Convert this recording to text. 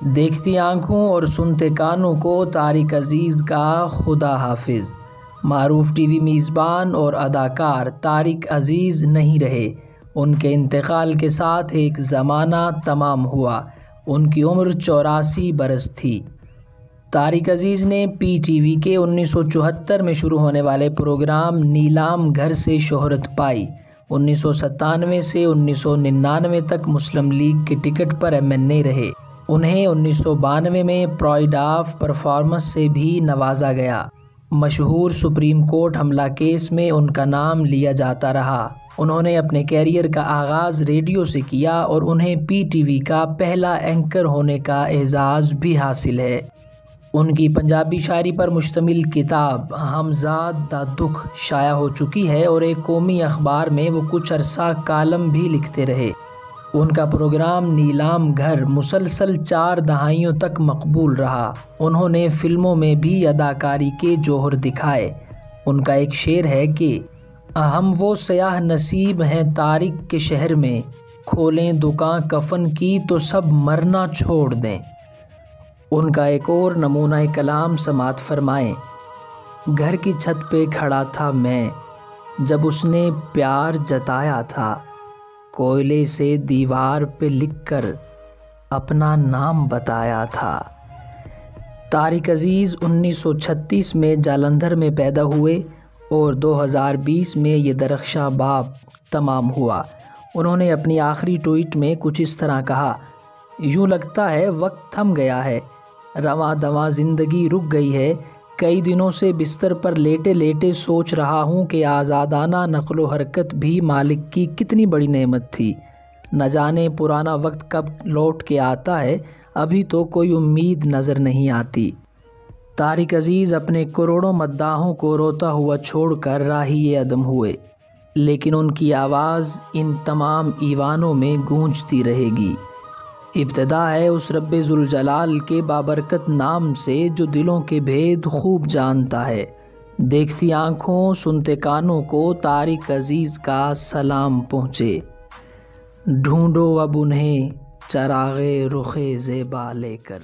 دیکھتی آنکھوں اور سنتے کانوں کو طارق عزیز کا خدا حافظ۔ معروف ٹی وی میزبان اور اداکار طارق عزیز نہیں رہے۔ ان کے انتقال کے ساتھ ایک زمانہ تمام ہوا۔ ان کی عمر 84 برس تھی۔ طارق عزیز نے پی ٹی وی کے 1974 میں شروع ہونے والے پروگرام نیلام گھر سے شہرت پائی۔ 1997 سے 1999 تک مسلم لیگ کے ٹکٹ پر MNA رہے۔ انہیں 1992 میں پرائڈ آف پرفارمنس سے بھی نوازا گیا۔ مشہور سپریم کورٹ حملہ کیس میں ان کا نام لیا جاتا رہا۔ انہوں نے اپنے کیریئر کا آغاز ریڈیو سے کیا اور انہیں پی ٹی وی کا پہلا اینکر ہونے کا اعزاز بھی حاصل ہے۔ ان کی پنجابی شاعری پر مشتمل کتاب ہمزاد دا دکھ شائع ہو چکی ہے اور ایک قومی اخبار میں وہ کچھ عرصہ کالم بھی لکھتے رہے۔ ان کا پروگرام نیلام گھر مسلسل 4 دہائیوں تک مقبول رہا۔ انہوں نے فلموں میں بھی اداکاری کے جوہر دکھائے۔ ان کا ایک شعر ہے کہ ہم وہ سیاہ نصیب ہیں طارق کے شہر میں، کھولیں دکان کفن کی تو سب مرنا چھوڑ دیں۔ ان کا ایک اور نمونہ کلام سماعت فرمائیں۔ گھر کی چھت پہ کھڑا تھا میں، جب اس نے پیار جتایا تھا، کوئلے سے دیوار پہ لکھ کر اپنا نام بتایا تھا۔ طارق عزیز 1936 میں جالندھر میں پیدا ہوئے اور 2020 میں یہ درخشاں باب تمام ہوا۔ انہوں نے اپنی آخری ٹویٹ میں کچھ اس طرح کہا: یوں لگتا ہے وقت تھم گیا ہے، رواں دواں زندگی رک گئی ہے۔ کئی دنوں سے بستر پر لیٹے لیٹے سوچ رہا ہوں کہ آزادانہ نقل و حرکت بھی مالک کی کتنی بڑی نعمت تھی۔ نہ جانے پرانا وقت کب لوٹ کے آتا ہے، ابھی تو کوئی امید نظر نہیں آتی۔ طارق عزیز اپنے کروڑوں مداحوں کو روتا ہوا چھوڑ کر راہی عدم ہوئے، لیکن ان کی آواز ان تمام ایوانوں میں گونجتی رہے گی۔ ابتدا ہے اس رب ذوالجلال کے بابرکت نام سے جو دلوں کے بھید خوب جانتا ہے۔ دیکھتی آنکھوں سنتے کانوں کو طارق عزیز کا سلام پہنچے۔ ڈھونڈو اب انہیں چراغ رخ زیبا لے کر۔